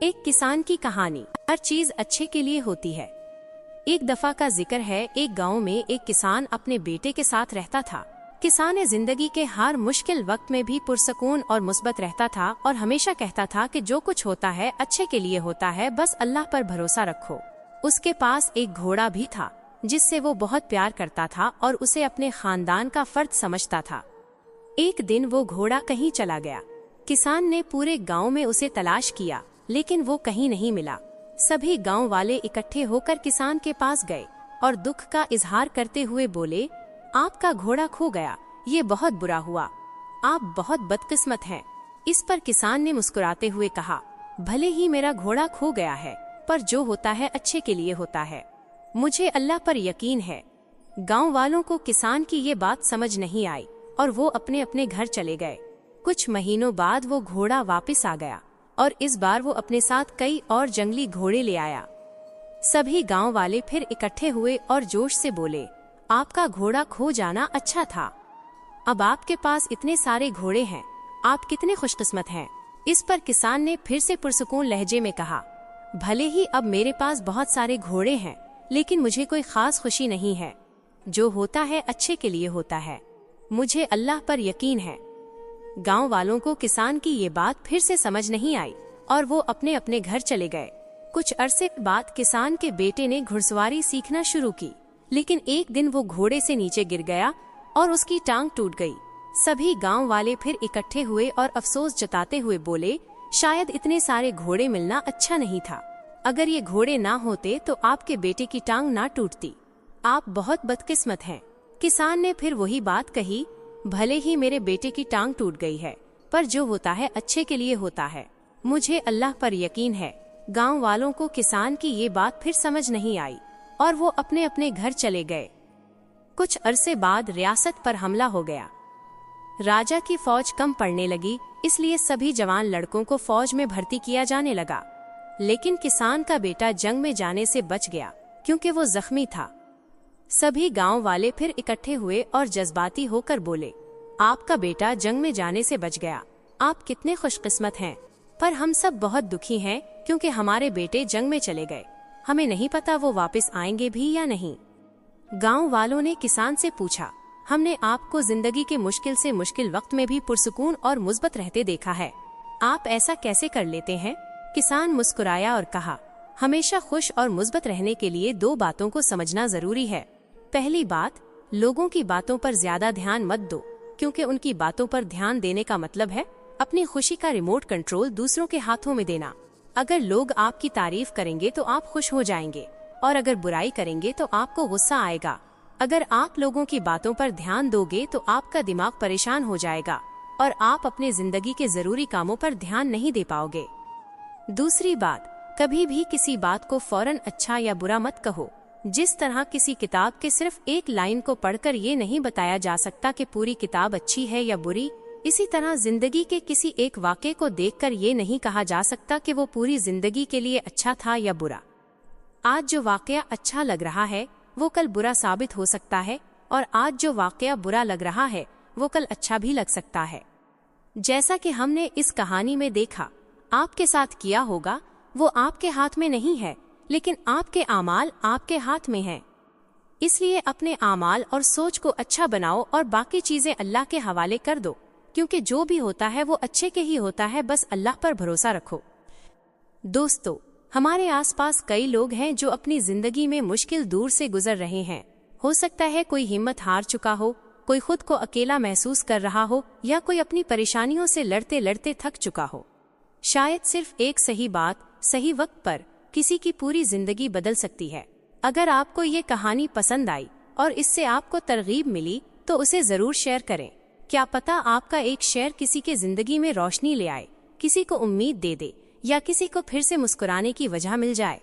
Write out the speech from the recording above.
एक किसान की कहानी। हर चीज अच्छे के लिए होती है। एक दफा का जिक्र है, एक गांव में एक किसान अपने बेटे के साथ रहता था। किसान जिंदगी के हर मुश्किल वक्त में भी पुरसकून और मुस्बत रहता था और हमेशा कहता था कि जो कुछ होता है अच्छे के लिए होता है, बस अल्लाह पर भरोसा रखो। उसके पास एक घोड़ा भी था जिससे वो बहुत प्यार करता था और उसे अपने खानदान का फर्द समझता था। एक दिन वो घोड़ा कहीं चला गया। किसान ने पूरे गांव में उसे तलाश किया, लेकिन वो कहीं नहीं मिला। सभी गांव वाले इकट्ठे होकर किसान के पास गए और दुख का इजहार करते हुए बोले, आपका घोड़ा खो गया, ये बहुत बुरा हुआ, आप बहुत बदकिस्मत हैं। इस पर किसान ने मुस्कुराते हुए कहा, भले ही मेरा घोड़ा खो गया है, पर जो होता है अच्छे के लिए होता है, मुझे अल्लाह पर यकीन है। गांव वालों को किसान की ये बात समझ नहीं आई और वो अपने अपने घर चले गए। कुछ महीनों बाद वो घोड़ा वापस आ गया और इस बार वो अपने साथ कई और जंगली घोड़े ले आया। सभी गांव वाले फिर इकट्ठे हुए और जोश से बोले, आपका घोड़ा खो जाना अच्छा था, अब आपके पास इतने सारे घोड़े हैं, आप कितने खुशकिस्मत हैं। इस पर किसान ने फिर से पुरसुकून लहजे में कहा, भले ही अब मेरे पास बहुत सारे घोड़े हैं, लेकिन मुझे कोई खास खुशी नहीं है। जो होता है अच्छे के लिए होता है, मुझे अल्लाह पर यकीन है। गांव वालों को किसान की ये बात फिर से समझ नहीं आई और वो अपने अपने घर चले गए। कुछ अरसे बाद किसान के बेटे ने घुड़सवारी सीखना शुरू की, लेकिन एक दिन वो घोड़े से नीचे गिर गया और उसकी टांग टूट गई। सभी गांव वाले फिर इकट्ठे हुए और अफसोस जताते हुए बोले, शायद इतने सारे घोड़े मिलना अच्छा नहीं था। अगर ये घोड़े ना होते तो आपके बेटे की टांग ना टूटती। आप बहुत बदकिस्मत हैं। किसान ने फिर वही बात कही, भले ही मेरे बेटे की टांग टूट गई है, पर जो होता है अच्छे के लिए होता है, मुझे अल्लाह पर यकीन है। गांव वालों को किसान की ये बात फिर समझ नहीं आई और वो अपने अपने घर चले गए। कुछ अरसे बाद रियासत पर हमला हो गया। राजा की फौज कम पड़ने लगी, इसलिए सभी जवान लड़कों को फौज में भर्ती किया जाने लगा। लेकिन किसान का बेटा जंग में जाने से बच गया क्योंकि वो जख्मी था। सभी गांव वाले फिर इकट्ठे हुए और जज्बाती होकर बोले, आपका बेटा जंग में जाने से बच गया, आप कितने खुशकिस्मत हैं। पर हम सब बहुत दुखी हैं क्योंकि हमारे बेटे जंग में चले गए, हमें नहीं पता वो वापस आएंगे भी या नहीं। गांव वालों ने किसान से पूछा, हमने आपको जिंदगी के मुश्किल से मुश्किल वक्त में भी पुरसुकून और मुस्बत रहते देखा है, आप ऐसा कैसे कर लेते हैं। किसान मुस्कुराया और कहा, हमेशा खुश और मुस्बत रहने के लिए दो बातों को समझना जरूरी है। पहली बात, लोगों की बातों पर ज्यादा ध्यान मत दो, क्योंकि उनकी बातों पर ध्यान देने का मतलब है अपनी खुशी का रिमोट कंट्रोल दूसरों के हाथों में देना। अगर लोग आपकी तारीफ करेंगे तो आप खुश हो जाएंगे और अगर बुराई करेंगे तो आपको गुस्सा आएगा। अगर आप लोगों की बातों पर ध्यान दोगे तो आपका दिमाग परेशान हो जाएगा और आप अपने जिंदगी के जरूरी कामों पर ध्यान नहीं दे पाओगे। दूसरी बात, कभी भी किसी बात को फौरन अच्छा या बुरा मत कहो। जिस तरह किसी किताब के सिर्फ एक लाइन को पढ़कर ये नहीं बताया जा सकता कि पूरी किताब अच्छी है या बुरी, इसी तरह जिंदगी के किसी एक वाक़े को देखकर ये नहीं कहा जा सकता कि वो पूरी जिंदगी के लिए अच्छा था या बुरा। आज जो वाक़या अच्छा लग रहा है वो कल बुरा साबित हो सकता है और आज जो वाक़या बुरा लग रहा है वो कल अच्छा भी लग सकता है। जैसा कि हमने इस कहानी में देखा, आपके साथ किया होगा वो आपके हाथ में नहीं है, लेकिन आपके आमाल आपके हाथ में हैं। इसलिए अपने आमाल और सोच को अच्छा बनाओ और बाकी चीजें अल्लाह के हवाले कर दो, क्योंकि जो भी होता है वो अच्छे के ही होता है, बस अल्लाह पर भरोसा रखो। दोस्तों, हमारे आसपास कई लोग हैं जो अपनी जिंदगी में मुश्किल दूर से गुजर रहे हैं। हो सकता है कोई हिम्मत हार चुका हो, कोई खुद को अकेला महसूस कर रहा हो या कोई अपनी परेशानियों से लड़ते लड़ते थक चुका हो। शायद सिर्फ एक सही बात सही वक्त पर किसी की पूरी जिंदगी बदल सकती है। अगर आपको ये कहानी पसंद आई और इससे आपको तरगीब मिली तो उसे जरूर शेयर करें। क्या पता आपका एक शेयर किसी के जिंदगी में रोशनी ले आए, किसी को उम्मीद दे दे या किसी को फिर से मुस्कुराने की वजह मिल जाए।